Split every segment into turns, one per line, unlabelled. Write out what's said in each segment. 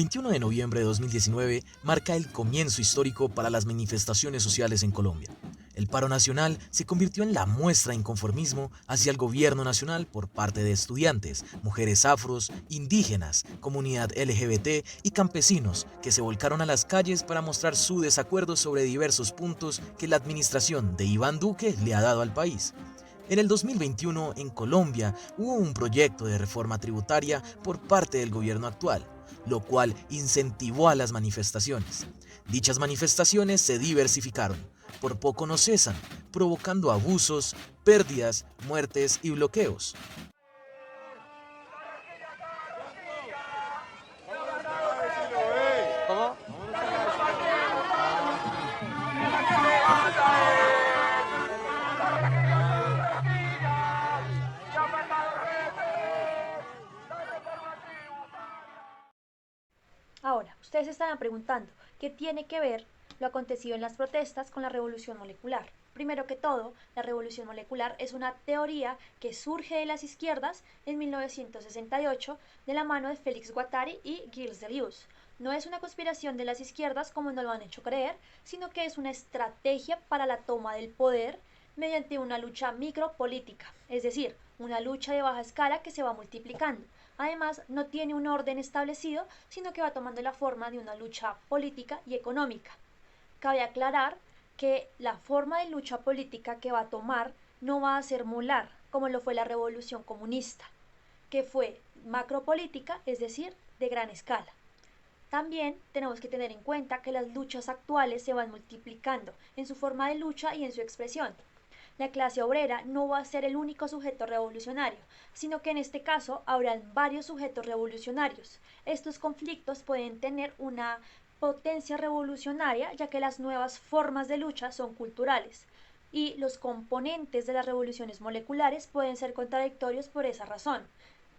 21 de noviembre de 2019 marca el comienzo histórico para las manifestaciones sociales en Colombia. El paro nacional se convirtió en la muestra de inconformismo hacia el gobierno nacional por parte de estudiantes, mujeres afros, indígenas, comunidad LGBT y campesinos que se volcaron a las calles para mostrar su desacuerdo sobre diversos puntos que la administración de Iván Duque le ha dado al país. En el 2021, en Colombia, hubo un proyecto de reforma tributaria por parte del gobierno actual, lo cual incentivó a las manifestaciones. Dichas manifestaciones se diversificaron, por poco no cesan, provocando abusos, pérdidas, muertes y bloqueos.
¿Cómo?
Ahora, ustedes se estarán preguntando, ¿qué tiene que ver lo acontecido en las protestas con la revolución molecular? Primero que todo, la revolución molecular es una teoría que surge de las izquierdas en 1968 de la mano de Félix Guattari y Gilles Deleuze. No es una conspiración de las izquierdas como nos lo han hecho creer, sino que es una estrategia para la toma del poder mediante una lucha micropolítica, es decir, una lucha de baja escala que se va multiplicando. Además, no tiene un orden establecido, sino que va tomando la forma de una lucha política y económica. Cabe aclarar que la forma de lucha política que va a tomar no va a ser molar, como lo fue la revolución comunista, que fue macropolítica, es decir, de gran escala. También tenemos que tener en cuenta que las luchas actuales se van multiplicando en su forma de lucha y en su expresión. La clase obrera no va a ser el único sujeto revolucionario, sino que en este caso habrán varios sujetos revolucionarios. Estos conflictos pueden tener una potencia revolucionaria, ya que las nuevas formas de lucha son culturales, y los componentes de las revoluciones moleculares pueden ser contradictorios por esa razón,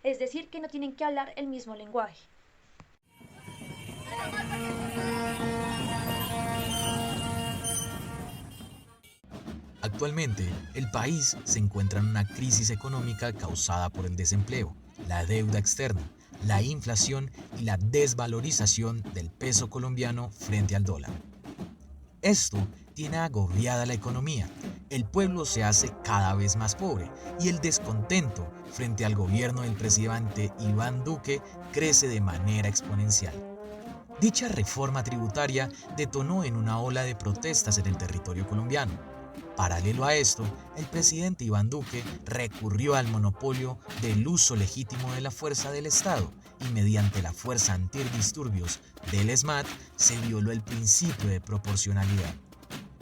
es decir, que no tienen que hablar el mismo lenguaje.
Actualmente, el país se encuentra en una crisis económica causada por el desempleo, la deuda externa, la inflación y la desvalorización del peso colombiano frente al dólar. Esto tiene agobiada la economía, el pueblo se hace cada vez más pobre y el descontento frente al gobierno del presidente Iván Duque crece de manera exponencial. Dicha reforma tributaria detonó en una ola de protestas en el territorio colombiano. Paralelo a esto, el presidente Iván Duque recurrió al monopolio del uso legítimo de la fuerza del Estado y mediante la fuerza antidisturbios del ESMAD se violó el principio de proporcionalidad.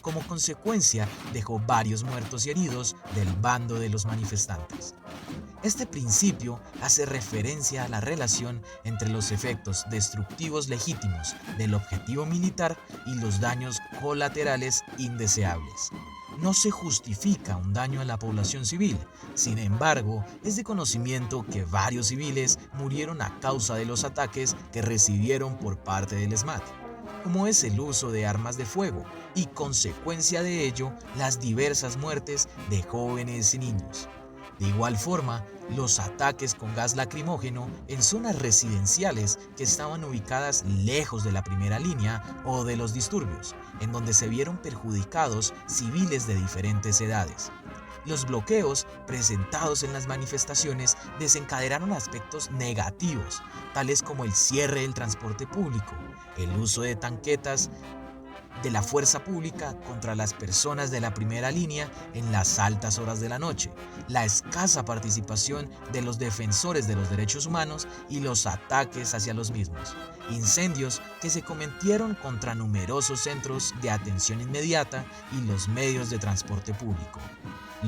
Como consecuencia, dejó varios muertos y heridos del bando de los manifestantes. Este principio hace referencia a la relación entre los efectos destructivos legítimos del objetivo militar y los daños colaterales indeseables. No se justifica un daño a la población civil, sin embargo, es de conocimiento que varios civiles murieron a causa de los ataques que recibieron por parte del ESMAD, como es el uso de armas de fuego y, consecuencia de ello, las diversas muertes de jóvenes y niños. De igual forma, los ataques con gas lacrimógeno en zonas residenciales que estaban ubicadas lejos de la primera línea o de los disturbios, en donde se vieron perjudicados civiles de diferentes edades. Los bloqueos presentados en las manifestaciones desencadenaron aspectos negativos, tales como el cierre del transporte público, el uso de tanquetas de la fuerza pública contra las personas de la primera línea en las altas horas de la noche, la escasa participación de los defensores de los derechos humanos y los ataques hacia los mismos, incendios que se cometieron contra numerosos centros de atención inmediata y los medios de transporte público.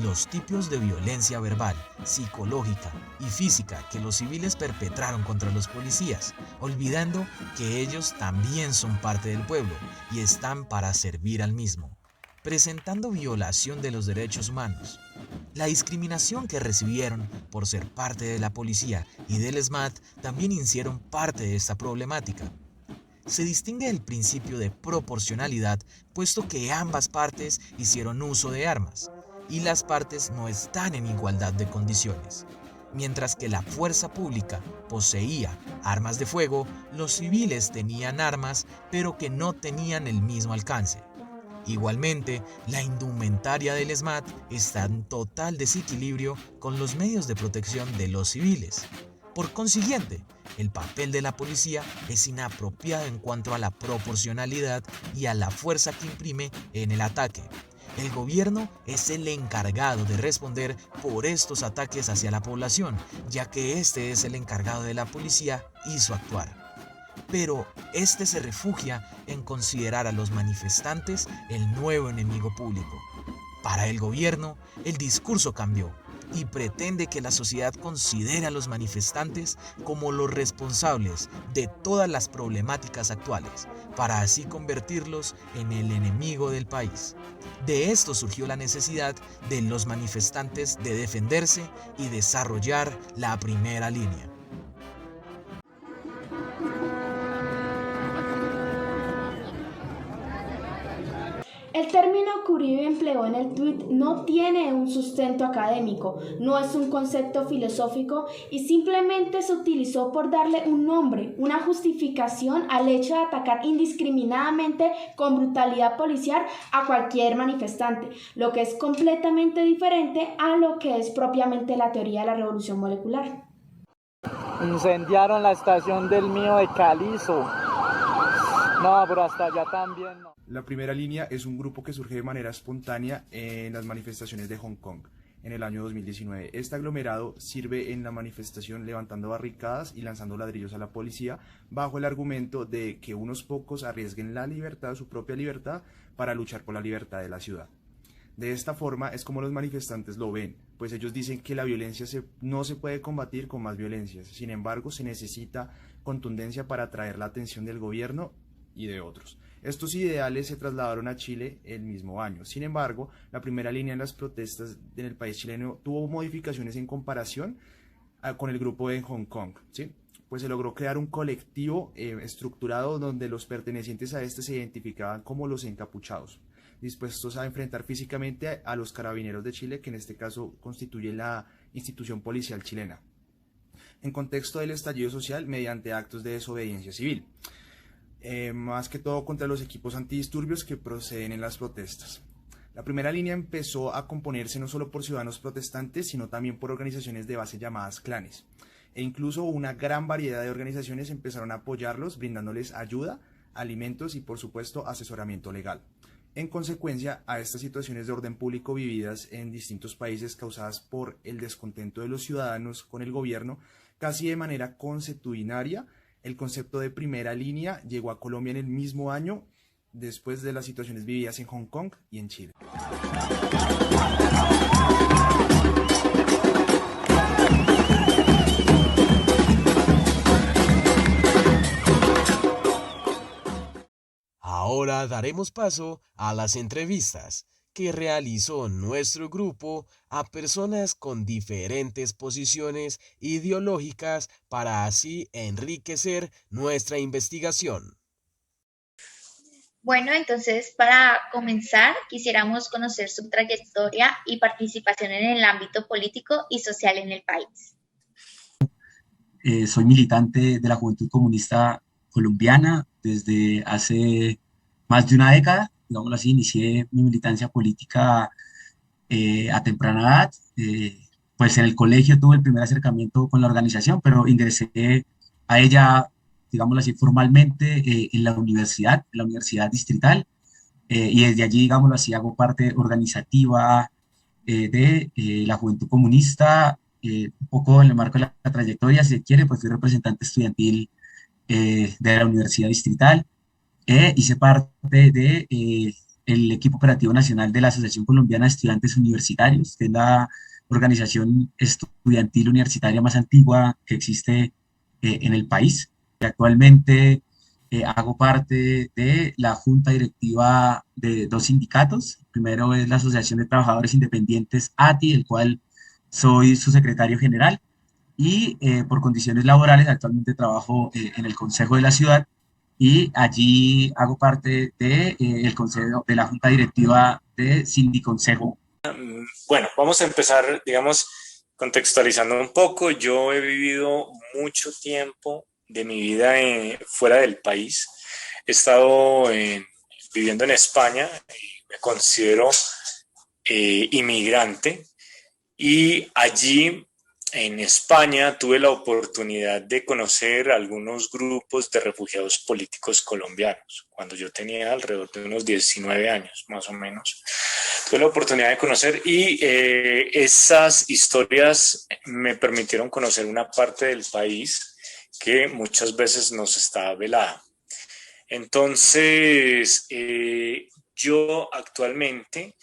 Los tipos de violencia verbal, psicológica y física que los civiles perpetraron contra los policías, olvidando que ellos también son parte del pueblo y están para servir al mismo, presentando violación de los derechos humanos. La discriminación que recibieron por ser parte de la policía y del ESMAD también hicieron parte de esta problemática. Se distingue el principio de proporcionalidad, puesto que ambas partes hicieron uso de armas y las partes no están en igualdad de condiciones. Mientras que la fuerza pública poseía armas de fuego, los civiles tenían armas, pero que no tenían el mismo alcance. Igualmente, la indumentaria del SMAT está en total desequilibrio con los medios de protección de los civiles. Por consiguiente, el papel de la policía es inapropiado en cuanto a la proporcionalidad y a la fuerza que imprime en el ataque. El gobierno es el encargado de responder por estos ataques hacia la población, ya que este es el encargado de la policía y su actuar. Pero este se refugia en considerar a los manifestantes el nuevo enemigo público. Para el gobierno, el discurso cambió y pretende que la sociedad considere a los manifestantes como los responsables de todas las problemáticas actuales, para así convertirlos en el enemigo del país. De esto surgió la necesidad de los manifestantes de defenderse y desarrollar la primera línea.
El término que Uribe empleó en el tuit no tiene un sustento académico, no es un concepto filosófico y simplemente se utilizó por darle un nombre, una justificación al hecho de atacar indiscriminadamente con brutalidad policial a cualquier manifestante, lo que es completamente diferente a lo que es propiamente la teoría de la revolución molecular.
Incendiaron la estación del mío de Calizo. No, pero hasta allá también no.
La primera línea es un grupo que surge de manera espontánea en las manifestaciones de Hong Kong en el año 2019. Este aglomerado sirve en la manifestación levantando barricadas y lanzando ladrillos a la policía bajo el argumento de que unos pocos arriesguen la libertad, su propia libertad, para luchar por la libertad de la ciudad. De esta forma es como los manifestantes lo ven, pues ellos dicen que la violencia no se puede combatir con más violencias. Sin embargo, se necesita contundencia para atraer la atención del gobierno y de otros. Estos ideales se trasladaron a Chile el mismo año. Sin embargo, la primera línea en las protestas en el país chileno tuvo modificaciones en comparación con el grupo de Hong Kong, ¿sí? Pues se logró crear un colectivo estructurado donde los pertenecientes a este se identificaban como los encapuchados, dispuestos a enfrentar físicamente a los carabineros de Chile, que en este caso constituye la institución policial chilena, en contexto del estallido social mediante actos de desobediencia civil. Más que todo contra los equipos antidisturbios que proceden en las protestas. La primera línea empezó a componerse no solo por ciudadanos protestantes, sino también por organizaciones de base llamadas clanes. E incluso una gran variedad de organizaciones empezaron a apoyarlos, brindándoles ayuda, alimentos y, por supuesto, asesoramiento legal. En consecuencia, a estas situaciones de orden público vividas en distintos países causadas por el descontento de los ciudadanos con el gobierno, casi de manera consuetudinaria, el concepto de primera línea llegó a Colombia en el mismo año, después de las situaciones vividas en Hong Kong y en Chile.
Ahora daremos paso a las entrevistas que realizó nuestro grupo a personas con diferentes posiciones ideológicas para así enriquecer nuestra investigación.
Bueno, entonces para comenzar quisiéramos conocer su trayectoria y participación en el ámbito político y social en el país.
Soy militante de la Juventud Comunista Colombiana desde hace más de una década. Digámoslo así, inicié mi militancia política a temprana edad. Pues en el colegio tuve el primer acercamiento con la organización, pero ingresé a ella, digámoslo así, formalmente en la Universidad Distrital, y desde allí, digámoslo así, hago parte organizativa de la Juventud Comunista. Un poco en el marco de la trayectoria, si se quiere, pues fui representante estudiantil de la Universidad Distrital. Hice parte de el equipo operativo nacional de la Asociación Colombiana de Estudiantes Universitarios, que es la organización estudiantil universitaria más antigua que existe en el país. Y actualmente hago parte de la junta directiva de dos sindicatos. Primero es la Asociación de Trabajadores Independientes ATI, el cual soy su secretario general, y por condiciones laborales actualmente trabajo en el Consejo de la Ciudad, y allí hago parte de, el consejo, de la junta directiva de Sindiconsejo.
Bueno, vamos a empezar, digamos, Contextualizando un poco, yo he vivido mucho tiempo de mi vida fuera del país. He estado viviendo en España y me considero inmigrante. Y allí en España tuve la oportunidad de conocer algunos grupos de refugiados políticos colombianos, cuando yo tenía alrededor de unos 19 años, más o menos. Tuve la oportunidad de conocer y esas historias me permitieron conocer una parte del país que muchas veces nos está velada. Entonces, yo actualmente,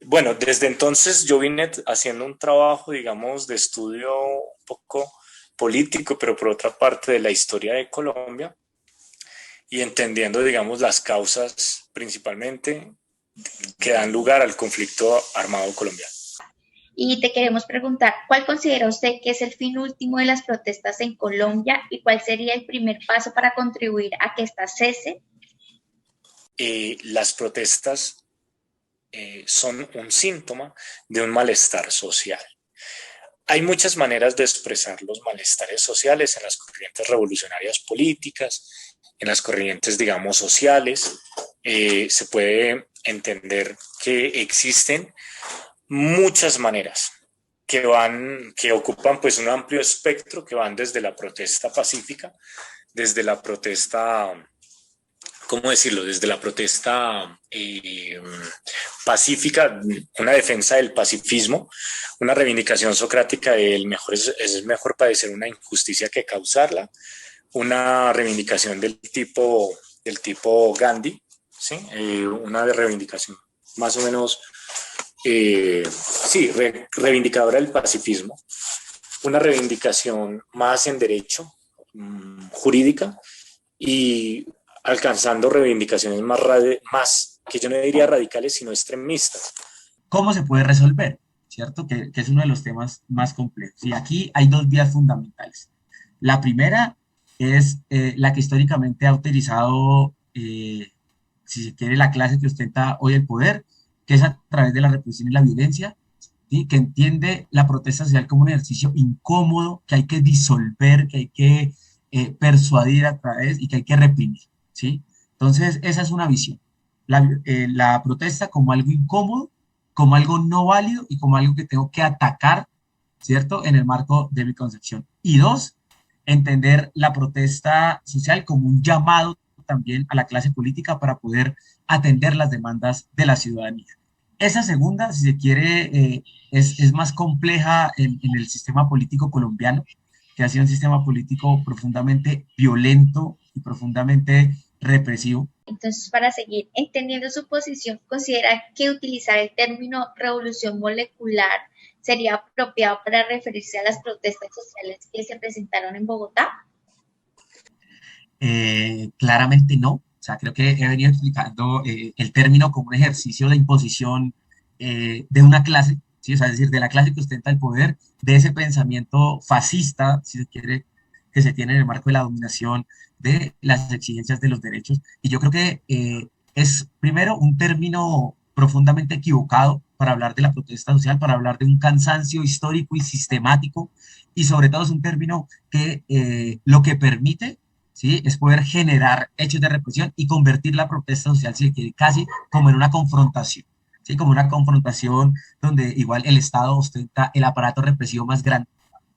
bueno, desde entonces yo vine haciendo un trabajo, digamos, de estudio un poco político, pero por otra parte de la historia de Colombia y entendiendo, digamos, las causas principalmente que dan lugar al conflicto armado colombiano.
Y te queremos preguntar, ¿cuál considera usted que es el fin último de las protestas en Colombia y cuál sería el primer paso para contribuir a que éstas cesen?
Las protestas son un síntoma de un malestar social. Hay muchas maneras de expresar los malestares sociales en las corrientes revolucionarias políticas, en las corrientes, digamos, sociales. Se puede entender que existen muchas maneras que ocupan pues un amplio espectro, que van desde la protesta pacífica, desde la protesta, ¿cómo decirlo? Desde la protesta pacífica, una defensa del pacifismo, una reivindicación socrática de es mejor padecer una injusticia que causarla, una reivindicación del tipo Gandhi, ¿sí? Una reivindicación más o menos, sí, reivindicadora del pacifismo, una reivindicación más en derecho, jurídica, y alcanzando reivindicaciones más, que yo no diría radicales, sino extremistas.
¿Cómo se puede resolver? ¿Cierto? Que es uno de los temas más complejos. Y aquí hay dos vías fundamentales. La primera es la que históricamente ha utilizado, si se quiere, la clase que ostenta hoy el poder, que es a través de la represión y la violencia, ¿sí? Que entiende la protesta social como un ejercicio incómodo, que hay que disolver, que hay que persuadir a través y que hay que reprimir, ¿sí? Entonces, esa es una visión. La protesta como algo incómodo, como algo no válido y como algo que tengo que atacar, ¿cierto? En el marco de mi concepción. Y dos, entender la protesta social como un llamado también a la clase política para poder atender las demandas de la ciudadanía. Esa segunda, si se quiere, es más compleja en el sistema político colombiano, que ha sido un sistema político profundamente violento y profundamente represivo.
Entonces, para seguir entendiendo su posición, ¿considera que utilizar el término revolución molecular sería apropiado para referirse a las protestas sociales que se presentaron en Bogotá?
Claramente no. O sea, creo que he venido explicando el término como un ejercicio de imposición de una clase, ¿sí? O sea, es decir, de la clase que ostenta el poder, de ese pensamiento fascista, si se quiere, que se tiene en el marco de la dominación, de las exigencias de los derechos. Y yo creo que es, primero, un término profundamente equivocado para hablar de la protesta social, para hablar de un cansancio histórico y sistemático, y sobre todo es un término que lo que permite, ¿sí? Es poder generar hechos de represión y convertir la protesta social, si se quiere, casi como en una confrontación, ¿sí? Como una confrontación donde igual el Estado ostenta el aparato represivo más grande,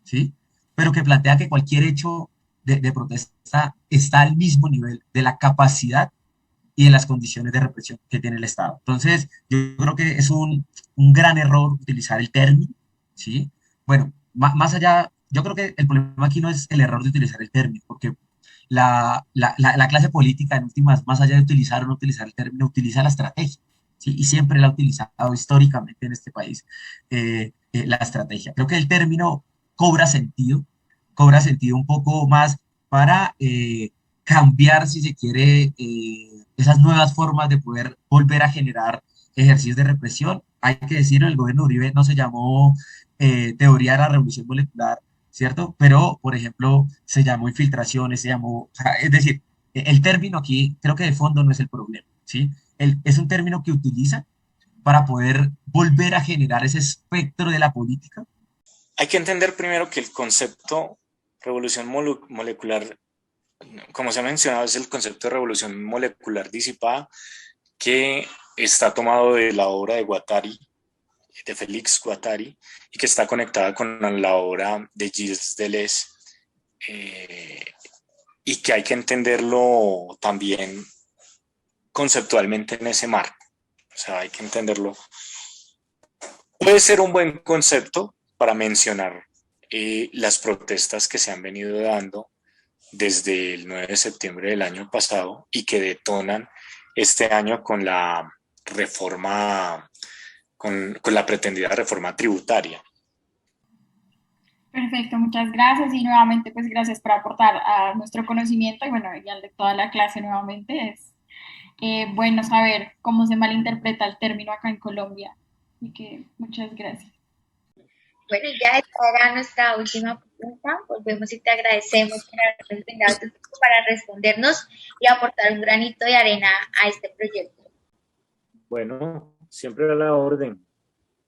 ¿sí? Pero que plantea que cualquier hecho de protesta está al mismo nivel de la capacidad y de las condiciones de represión que tiene el Estado. Entonces, yo creo que es un gran error utilizar el término, ¿sí? Bueno, más allá, yo creo que el problema aquí no es el error de utilizar el término, porque la clase política, en últimas, más allá de utilizar o no utilizar el término, utiliza la estrategia, ¿sí? Y siempre la ha utilizado históricamente en este país, la estrategia. Creo que el término cobra sentido un poco más para cambiar, si se quiere, esas nuevas formas de poder volver a generar ejercicios de represión. Hay que decirlo, el gobierno de Uribe no se llamó teoría de la revolución molecular, ¿cierto? Pero, por ejemplo, se llamó infiltraciones, se llamó, o sea, es decir, el término aquí creo que de fondo no es el problema, ¿sí? Es un término que utiliza para poder volver a generar ese espectro de la política
Hay que entender primero que el concepto revolución molecular, como se ha mencionado, es el concepto de revolución molecular disipada, que está tomado de la obra de Guattari, de Félix Guattari, y que está conectada con la obra de Gilles Deleuze, y que hay que entenderlo también conceptualmente en ese marco. O sea, hay que entenderlo. Puede ser un buen concepto para mencionar las protestas que se han venido dando desde el 9 de septiembre del año pasado y que detonan este año con la reforma, con la pretendida reforma tributaria.
Perfecto, muchas gracias y nuevamente pues gracias por aportar a nuestro conocimiento y bueno, y al de toda la clase nuevamente. Es bueno saber cómo se malinterpreta el término acá en Colombia. Así que muchas gracias.
Bueno, ya esta era nuestra última pregunta. Volvemos y te agradecemos por haber brindado tu tiempo para respondernos y aportar un granito de arena a este proyecto.
Bueno, siempre a la orden.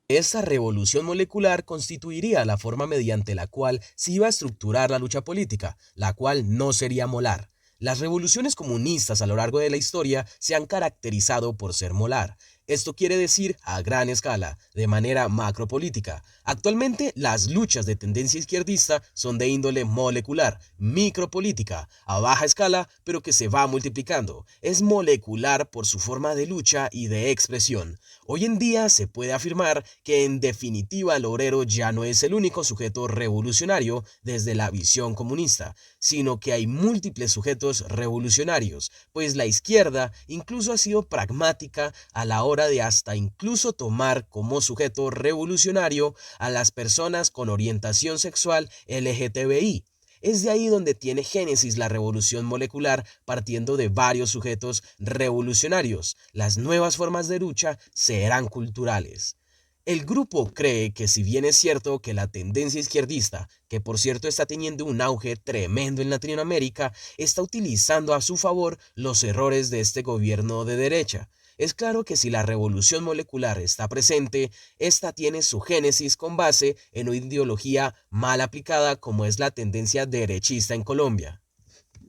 Esta revolución molecular constituiría la forma mediante la cual se iba a estructurar la lucha política, la cual no sería molar. Las revoluciones comunistas a lo largo de la historia se han caracterizado por ser molar. Esto quiere decir a gran escala, de manera macropolítica. Actualmente, las luchas de tendencia izquierdista son de índole molecular, micropolítica, a baja escala, pero que se va multiplicando. Es molecular por su forma de lucha y de expresión. Hoy en día se puede afirmar que en definitiva el obrero ya no es el único sujeto revolucionario desde la visión comunista, sino que hay múltiples sujetos revolucionarios, pues la izquierda incluso ha sido pragmática a la hora de hasta incluso tomar como sujeto revolucionario a las personas con orientación sexual LGTBI. Es de ahí donde tiene génesis la revolución molecular, partiendo de varios sujetos revolucionarios. Las nuevas formas de lucha serán culturales. El grupo cree que si bien es cierto que la tendencia izquierdista, que por cierto está teniendo un auge tremendo en Latinoamérica, está utilizando a su favor los errores de este gobierno de derecha. Es claro que si la revolución molecular está presente, esta tiene su génesis con base en una ideología mal aplicada como es la tendencia derechista en Colombia.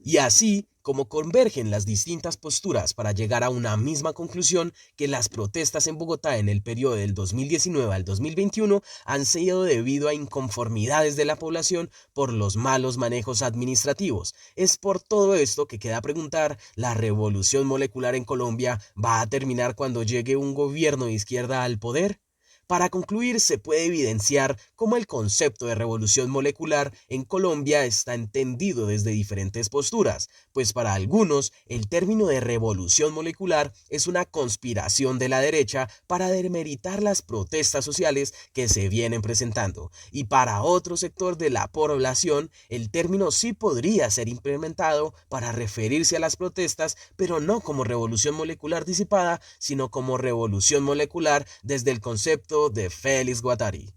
Y así como convergen las distintas posturas para llegar a una misma conclusión, que las protestas en Bogotá en el periodo del 2019 al 2021 han sido debido a inconformidades de la población por los malos manejos administrativos. Es por todo esto que queda preguntar, ¿la revolución molecular en Colombia va a terminar cuando llegue un gobierno de izquierda al poder? Para concluir, se puede evidenciar cómo el concepto de revolución molecular en Colombia está entendido desde diferentes posturas, pues para algunos el término de revolución molecular es una conspiración de la derecha para demeritar las protestas sociales que se vienen presentando, y para otro sector de la población el término sí podría ser implementado para referirse a las protestas, pero no como revolución molecular disipada, sino como revolución molecular desde el concepto de Félix Guattari.